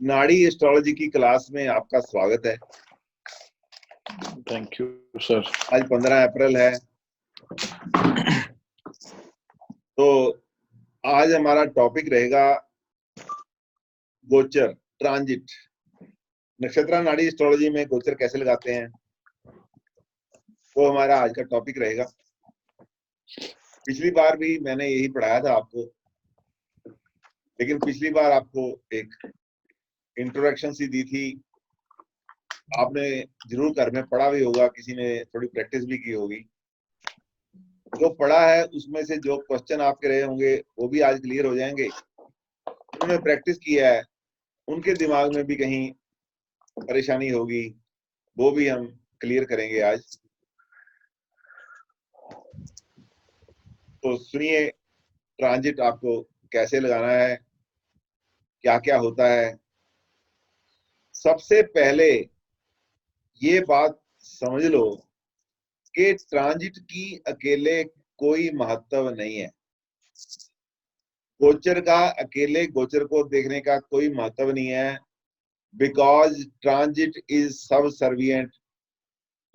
नाड़ी एस्ट्रोलॉजी की क्लास में आपका स्वागत है। Thank you sir. आज 15 अप्रैल है। तो आज हमारा टॉपिक रहेगा गोचर, ट्रांजिट। नक्षत्र नाड़ी एस्ट्रोलॉजी में गोचर कैसे लगाते हैं, वो हमारा आज का टॉपिक रहेगा। पिछली बार भी मैंने यही पढ़ाया था आपको, लेकिन पिछली बार आपको एक इंट्रोडक्शन सी दी थी। आपने जरूर घर में पढ़ा भी होगा, किसी ने थोड़ी प्रैक्टिस भी की होगी। जो पढ़ा है उसमें से जो क्वेश्चन आपके रहे होंगे वो भी आज क्लियर हो जाएंगे। उन्होंने प्रैक्टिस किया है, उनके दिमाग में भी कहीं परेशानी होगी, वो भी हम क्लियर करेंगे आज। तो सुनिए, ट्रांजिट आपको कैसे लगाना है, क्या क्या होता है। सबसे पहले ये बात समझ लो कि ट्रांजिट की अकेले कोई महत्व नहीं है। गोचर का अकेले गोचर को देखने का कोई महत्व नहीं है, बिकॉज ट्रांजिट इज सब सर्विएंट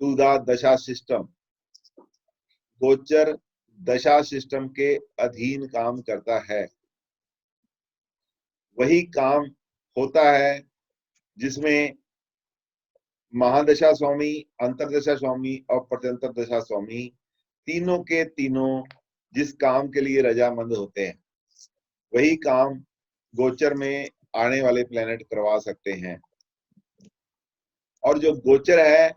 टू द दशा सिस्टम। गोचर दशा सिस्टम के अधीन काम करता है। वही काम होता है जिसमें महादशा स्वामी, अंतरदशा स्वामी और प्रत्यंतर दशा स्वामी तीनों के तीनों जिस काम के लिए रजामंद होते हैं, वही काम गोचर में आने वाले प्लेनेट करवा सकते हैं। और जो गोचर है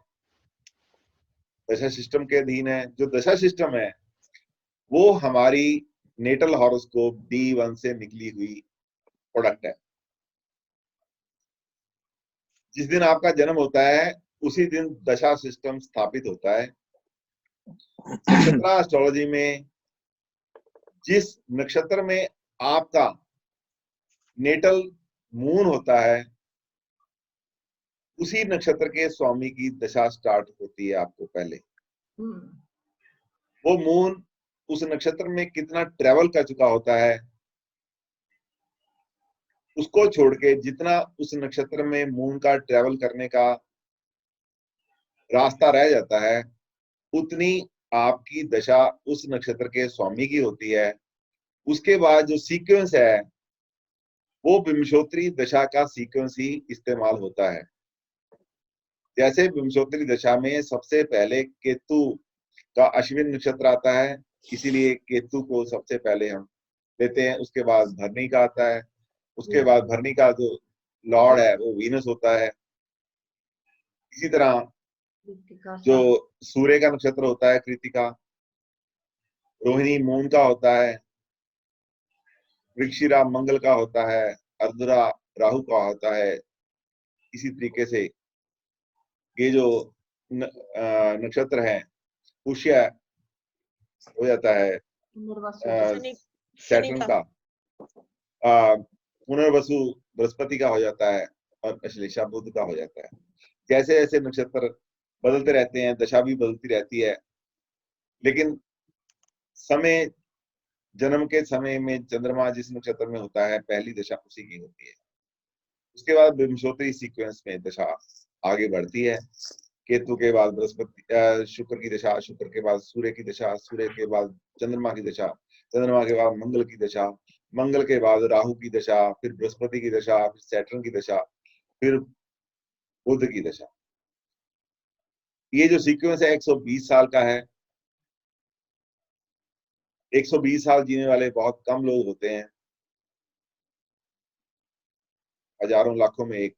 दशा सिस्टम के अधीन है। जो दशा सिस्टम है वो हमारी नेटल हॉरोस्कोप D1 से निकली हुई प्रोडक्ट है। जिस दिन आपका जन्म होता है उसी दिन दशा सिस्टम स्थापित होता है। नक्षत्र एस्ट्रोलॉजी में जिस नक्षत्र में आपका नेटल मून होता है उसी नक्षत्र के स्वामी की दशा स्टार्ट होती है आपको पहले। वो मून उस नक्षत्र में कितना ट्रेवल कर चुका होता है, उसको छोड़ के जितना उस नक्षत्र में मून का ट्रेवल करने का रास्ता रह जाता है, उतनी आपकी दशा उस नक्षत्र के स्वामी की होती है। उसके बाद जो सीक्वेंस है वो विंशोत्तरी दशा का सीक्वेंस ही इस्तेमाल होता है। जैसे विंशोत्तरी दशा में सबसे पहले केतु का अश्विन नक्षत्र आता है, इसीलिए केतु को सबसे पहले हम लेते हैं। उसके बाद भरणी का आता है, उसके बाद भरणी का जो लॉर्ड है वो वीनस होता है। इसी तरह जो सूर्य का नक्षत्र होता है कृतिका, रोहिणी मून का होता है, वृक्षिरा मंगल का होता है, अर्द्रा राहु का होता है। इसी तरीके से ये जो नक्षत्र है पुष्य हो जाता है सैटर्न का, पुनर्वसु बृहस्पति का हो जाता है और अश्लेषा बुध का हो जाता है। जैसे जैसे नक्षत्र बदलते रहते हैं दशा भी बदलती रहती है, लेकिन समय जन्म के समय में चंद्रमा जिस नक्षत्र में होता है पहली दशा उसी की होती है। उसके बाद विंशोत्तरी सीक्वेंस में दशा आगे बढ़ती है। केतु के बाद बृहस्पति शुक्र की दशा, शुक्र के बाद सूर्य की दशा, सूर्य के बाद चंद्रमा की दशा, चंद्रमा के बाद मंगल की दशा, मंगल के बाद राहु की दशा, फिर बृहस्पति की दशा, फिर सैटर्न की दशा, फिर बुध की दशा। ये जो सीक्वेंस है 120 साल का है। 120 साल जीने वाले बहुत कम लोग होते हैं, हजारों लाखों में एक।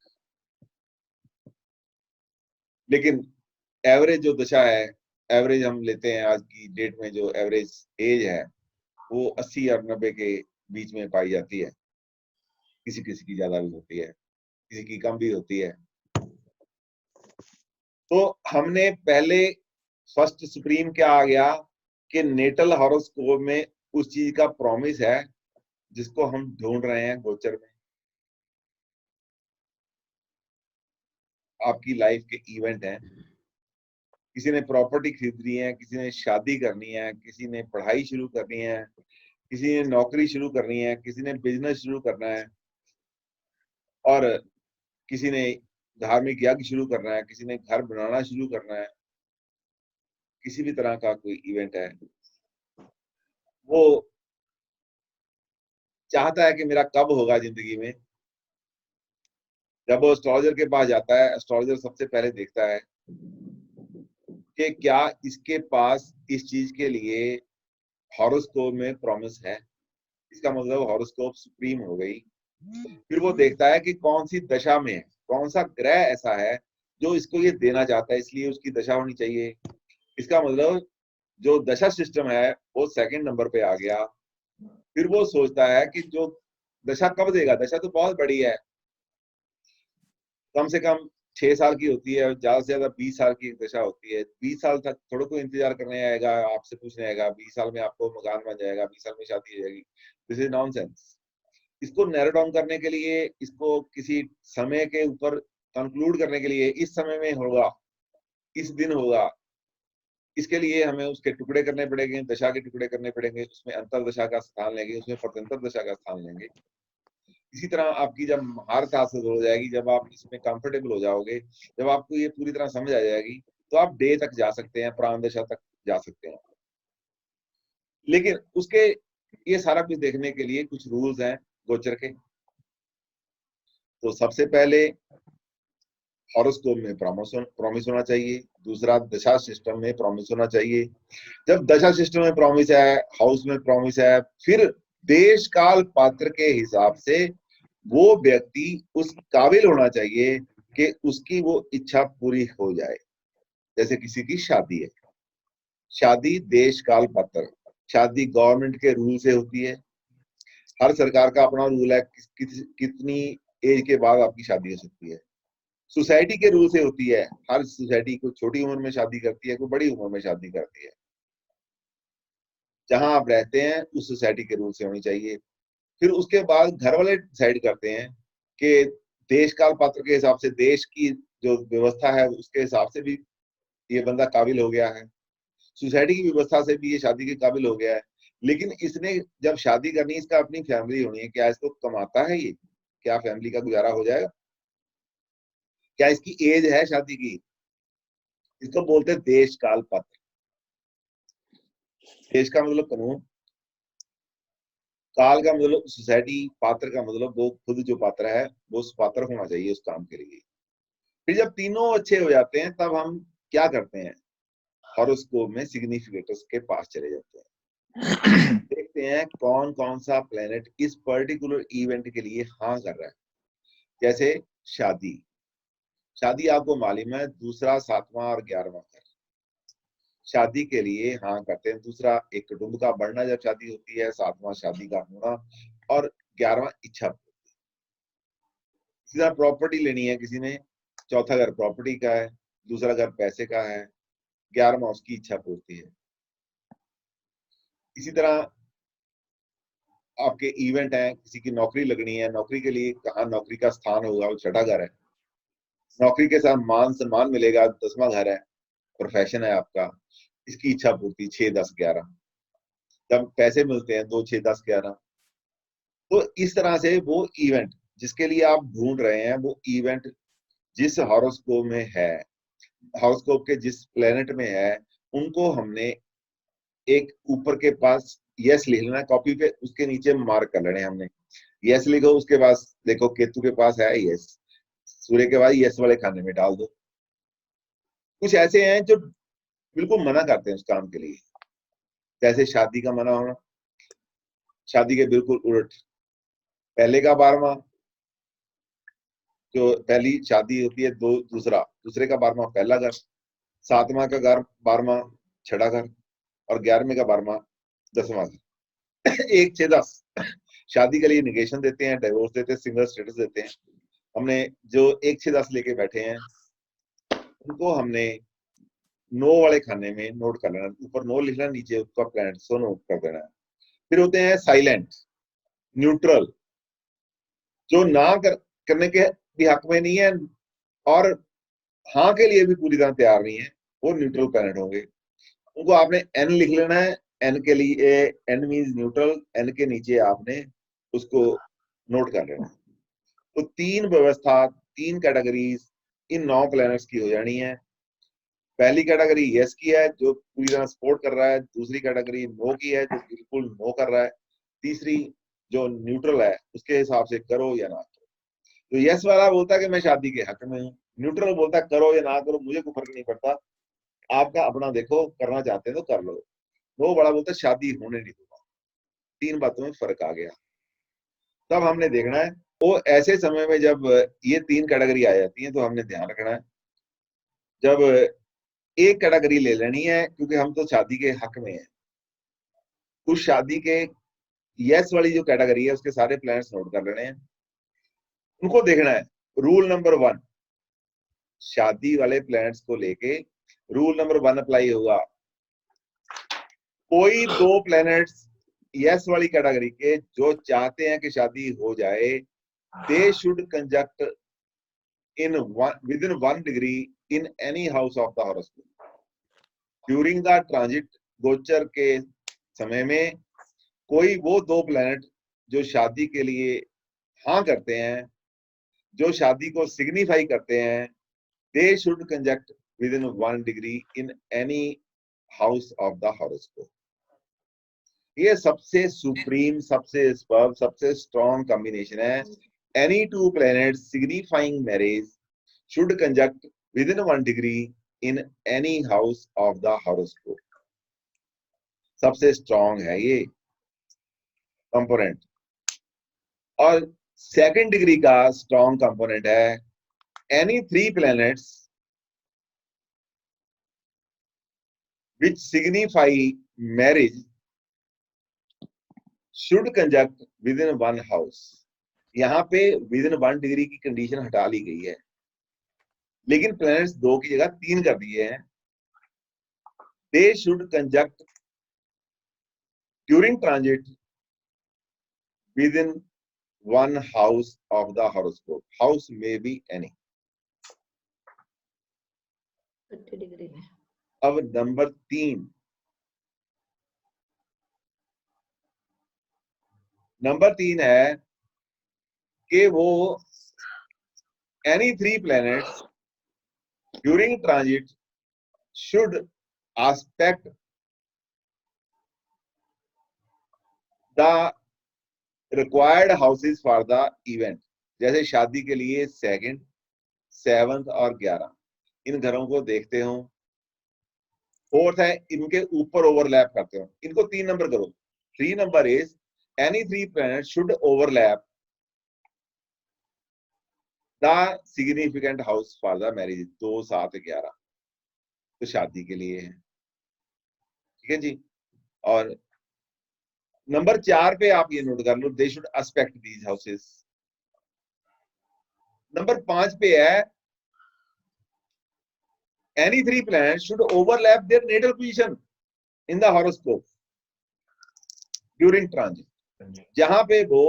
लेकिन एवरेज जो दशा है, एवरेज हम लेते हैं आज की डेट में, जो एवरेज एज है वो 80 और 90 के बीच में पाई जाती है। किसी किसी की ज्यादा भी होती है, किसी की कम भी होती है। तो हमने पहले फर्स्ट सुप्रीम क्या आ गया कि नेटल हॉरोस्कोप में उस चीज का प्रॉमिस है जिसको हम ढूंढ रहे हैं गोचर में। आपकी लाइफ के इवेंट हैं, किसी ने प्रॉपर्टी खरीदनी है, किसी ने शादी करनी है, किसी ने पढ़ाई शुरू करनी है, किसी ने नौकरी शुरू करनी है, किसी ने बिजनेस शुरू करना है। और किसी ने धार्मिक यज्ञ शुरू करना है, किसी ने घर बनाना शुरू करना है, किसी भी तरह का कोई इवेंट है, वो चाहता है कि मेरा कब होगा जिंदगी में। जब वो एस्ट्रोलॉजर के पास जाता है, एस्ट्रोलॉजर सबसे पहले देखता है कि क्या इसके पास इस चीज के लिए हॉरोस्कोप में प्रॉमिस है। इसका मतलब हॉरोस्कोप सुप्रीम हो गई। फिर वो देखता है कि कौन सी दशा में है, कौन सा ग्रह ऐसा है जो इसको ये देना चाहता है, इसलिए उसकी दशा होनी चाहिए। इसका मतलब जो दशा सिस्टम है वो सेकंड नंबर पे आ गया। फिर वो सोचता है कि जो दशा कब देगा, दशा तो बहुत बड़ी है, कम से कम 6 साल की होती है, ज्यादा से ज्यादा 20 साल की एक दशा होती है। 20 साल तक थोड़ा कोई इंतजार करने आएगा, आपसे पूछने आएगा 20 साल में आपको मकान बन जाएगा, 20 साल में शादी हो जाएगी। This is nonsense. इसको नैरो डाउन करने के लिए, इसको किसी समय के ऊपर कंक्लूड करने के लिए, इस समय में होगा, इस दिन होगा, इसके लिए हमें उसके टुकड़े करने पड़ेंगे, दशा के टुकड़े करने पड़ेंगे, उसमें अंतर दशा का स्थान लेंगे, उसमें प्रत्यंतर दशा का स्थान लेंगे। इसी तरह आपकी जब महारत हासिल हो जाएगी, जब आप इसमें कंफर्टेबल हो जाओगे, जब आपको ये पूरी तरह समझ आ जाएगी, तो आप डे तक जा सकते हैं, प्राण दशा तक जा सकते हैं। लेकिन उसके ये सारा कुछ देखने के लिए कुछ रूल्स हैं गोचर के। तो सबसे पहले हॉरोस्कोप में प्रॉमिस होना चाहिए। दूसरा, दशा सिस्टम में प्रॉमिस होना चाहिए। जब दशा सिस्टम में प्रॉमिस है, हाउस में प्रॉमिस है, फिर देश काल पात्र के हिसाब से वो व्यक्ति उस काबिल होना चाहिए कि उसकी वो इच्छा पूरी हो जाए। जैसे किसी की शादी है, शादी देश काल पात्र, शादी गवर्नमेंट के रूल से होती है। हर सरकार का अपना रूल है कितनी एज के बाद आपकी शादी हो सकती है। सोसाइटी के रूल से होती है, हर सोसाइटी को छोटी उम्र में शादी करती है, कोई बड़ी उम्र में शादी करती है। जहां आप रहते हैं उस सोसाइटी के रूल से होनी चाहिए। फिर उसके बाद घर वाले डिसाइड करते हैं कि देश काल पात्र के हिसाब से, देश की जो व्यवस्था है उसके हिसाब से भी ये बंदा काबिल हो गया है, सोसाइटी की व्यवस्था से भी ये शादी के काबिल हो गया है। लेकिन इसने जब शादी करनी, इसका अपनी फैमिली होनी है, क्या इसको कमाता है ये, क्या फैमिली का गुजारा हो जाएगा, क्या इसकी एज है शादी की। इसको बोलते हैं देश काल पात्र। देश का मतलब कानून, काल का मतलब सोसाइटी, पात्र का मतलब वो खुद जो पात्र है वो उस पात्र होना चाहिए उस काम के लिए। फिर जब तीनों अच्छे हो जाते हैं तब हम क्या करते हैं, हॉरोस्कोप में सिग्निफिकेटर्स के पास चले जाते हैं, देखते हैं कौन कौन सा प्लेनेट इस पर्टिकुलर इवेंट के लिए हाँ कर रहा है। जैसे शादी, शादी आपको मालूम है दूसरा, सातवां और 11वां घर शादी के लिए हाँ करते हैं। दूसरा एक कुटुंब का बढ़ना जब शादी होती है, सातवां शादी का होना, और 11वां इच्छा। सीधा प्रॉपर्टी लेनी है किसी ने, चौथा घर प्रॉपर्टी का है, दूसरा घर पैसे का है, 11वां उसकी इच्छा पूर्ति है। इसी तरह आपके इवेंट है, किसी की नौकरी लगनी है, नौकरी के लिए कहाँ नौकरी का स्थान होगा, वो छठा घर है। नौकरी के साथ मान सम्मान मिलेगा, 10वां घर है। प्रोफेशन है आपका, इसकी इच्छा पूर्ति 6, 10, 11। जब पैसे मिलते हैं 2, 6, 10, 11। तो इस तरह से वो इवेंट जिसके लिए आप ढूंढ रहे हैं, वो इवेंट जिस हॉरोस्कोप में है, हॉरोस्कोप के जिस प्लेनेट में है, उनको हमने एक ऊपर के पास यस लिख लेना कॉपी पे, उसके नीचे मार्क कर लेने हमने। यस लिखो, उसके पास देखो केतु के पास है यस, सूर्य के बाद यस वाले खाने में डाल दो। कुछ ऐसे हैं जो बिल्कुल मना करते हैं उस काम के लिए, जैसे शादी का मना होना, शादी के बिल्कुल उलट। पहले का 12वां, जो पहली शादी होती है, दूसरा, दूसरे का 12वां पहला घर, सातवां का घर 12वां छठा घर, और 11वें का 12वां 10वां घर। 1, 6, 10 शादी के लिए निगेशन देते हैं, डिवोर्स देते हैं, सिंगल स्टेटस देते हैं। हमने जो 1, 6, 10 लेके बैठे हैं, उनको हमने नो वाले खाने में नोट कर लेना, ऊपर नो लिखना, नीचे उसका प्लैनेट सो नोट कर देना है। फिर होते हैं साइलेंट, न्यूट्रल, जो करने के भी हक में नहीं है और हाँ के लिए भी पूरी तरह तैयार नहीं है, वो न्यूट्रल प्लैनेट होंगे। उनको आपने एन लिख लेना है, एन के लिए, एन मीन्स न्यूट्रल, एन के नीचे आपने उसको नोट कर लेना है। तो 3 व्यवस्था, 3 कैटेगरीज इन 9 प्लैनेट्स की हो जानी है। पहली कैटेगरी यस की है जो पूरी तरह सपोर्ट कर रहा है, दूसरी कैटेगरी नो की है जो बिल्कुल नो कर रहा है, तीसरी जो न्यूट्रल है उसके हिसाब से करो या ना करो। तो यस वाला बोलता है कि मैं शादी के हक में हूँ, न्यूट्रल बोलता है करो या ना करो मुझे कोई फर्क नहीं पड़ता, आपका अपना देखो, करना चाहते हैं तो कर लो। नो बड़ा बोलता है शादी होने नहीं दूंगा। 3 बातों में फर्क आ गया। तब हमने देखना है वो ऐसे समय में जब ये 3 कैटेगरी आ जाती है तो हमने ध्यान रखना है, जब एक कैटेगरी ले लेनी है क्योंकि हम तो शादी के हक में हैं, उस शादी के यस वाली जो कैटेगरी है उसके सारे प्लान्स नोट कर लेने हैं, उनको देखना है। रूल नंबर 1 शादी वाले प्लान्स को लेके रूल नंबर 1 अप्लाई होगा। कोई 2 प्लैनेट्स यस वाली कैटेगरी के जो चाहते हैं कि शादी हो जाए, they should conjunct in with in 1 degree in any house of the horoscope during the transit. गोचर के समय में कोई वो 2 प्लैनेट जो शादी के लिए हाँ करते हैं, जो शादी को सिग्निफाई करते हैं, they should conjunct with in 1 degree in any house of the horoscope. ये सबसे सुप्रीम, सबसे स्पर्ब, सबसे स्ट्रॉन्ग कॉम्बिनेशन है। Any 2 planets signifying marriage should conjunct with in 1 degree in any house of the horoscope. सबसे strong है ये component. और second degree का स्ट्रॉन्ग कंपोनेंट है any 3 planets which signify marriage should conjunct with in 1 house. यहाँ पे with in 1 degree की condition हटा ली गई है, लेकिन प्लैनेट्स 2 की जगह 3 कर दिए हैं। They should conjunct during transit with in 1 house of the horoscope. House में बी एनी। 30 डिग्री में। अब नंबर 3 है कि वो any 3 planets during transit should aspect the required houses for the event. जैसे शादी के लिए 2nd, 7th और 11 इन घरों को देखते हो। 4th है इनके ऊपर ओवरलैप करते हो, इनको 3 नंबर करो। 3 number is any 3 planet should overlap the significant house for the marriage. 2, 7, 11 तो शादी के लिए है, ठीक है जी। और नंबर 4 पे आप ये नोट कर लो, they should aspect these houses. Number 5 पे है any 3 planet should overlap their natal position in the horoscope during transit. जहां पे वो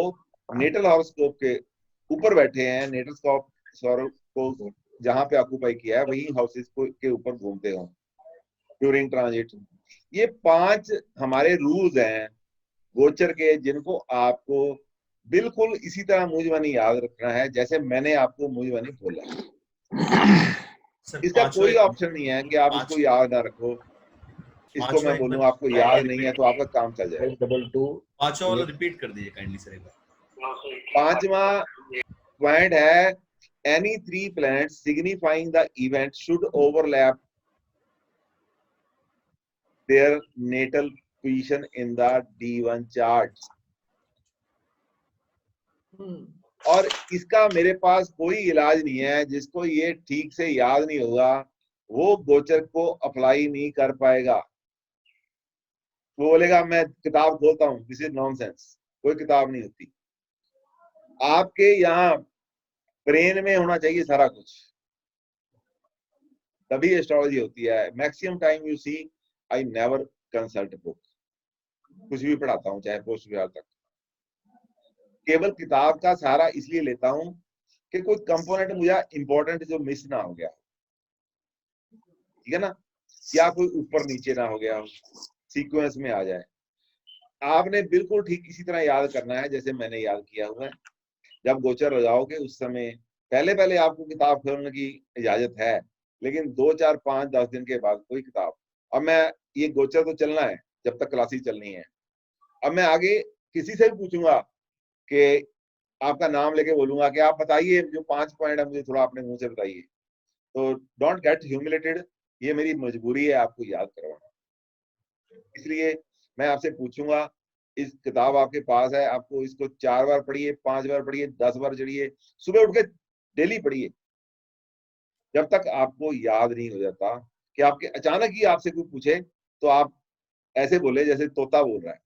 नेटल हॉरोस्कोप के ऊपर बैठे हैं, नेटल स्कोप को जहां पे ऑक्यूपाई किया है वही हाउसेस के ऊपर घूमते हो ड्यूरिंग ट्रांजिट। ये 5 हमारे रूल्स हैं गोचर के, जिनको आपको बिल्कुल इसी तरह मुंहजबानी याद रखना है जैसे मैंने आपको मुंहजबानी बोला। इसका कोई ऑप्शन नहीं है कि आप इसको याद ना रखो, इसको मैं बोलूं आपको याद नहीं है तो आपका काम चल जाएगा। 5वां वाला रिपीट कर दीजिए काइंडली सर एक बार। 5वां पॉइंट है any 3 planets signifying the event should overlap their natal position in the D1 chart. और इसका मेरे पास कोई इलाज नहीं है, जिसको ये ठीक से याद नहीं होगा वो गोचर को अप्लाई नहीं कर पाएगा। वो बोलेगा मैं किताब खोलता हूँ, दिस इज नॉनसेंस। कोई किताब नहीं होती, आपके यहाँ ब्रेन में होना चाहिए सारा कुछ, तभी एस्ट्रोलॉजी होती है। Maximum time you see I never consult book. कुछ भी पढ़ाता हूँ चाहे पोस्ट ग्रेजुएट तक, केवल किताब का सहारा इसलिए लेता हूँ कि कोई कंपोनेंट मुझे इंपॉर्टेंट जो मिस ना हो गया, ठीक है ना, या कोई ऊपर नीचे ना हो गया, सीक्वेंस में आ जाए। आपने बिल्कुल ठीक इसी तरह याद करना है जैसे मैंने याद किया हुआ है। जब गोचर लगाओगे उस समय पहले पहले आपको किताब खोलने की इजाजत है, लेकिन 2, 4, 5, 10 दिन के बाद कोई किताब। अब मैं ये गोचर तो चलना है जब तक क्लासेस चलनी है। अब मैं आगे किसी से भी पूछूंगा कि आपका नाम लेके बोलूंगा कि आप बताइए जो 5 पॉइंट है मुझे थोड़ा अपने मुंह से बताइए। तो डोंट गेट ह्यूमिलेटेड, ये मेरी मजबूरी है आपको याद करवाना। इसलिए मैं आपसे पूछूंगा, इस किताब आपके पास है, आपको इसको 4 बार पढ़िए, 5 बार पढ़िए, 10 बार पढ़िए, सुबह उठ के डेली पढ़िए, जब तक आपको याद नहीं हो जाता कि आपके अचानक ही आपसे कोई पूछे तो आप ऐसे बोले जैसे तोता बोल रहा है।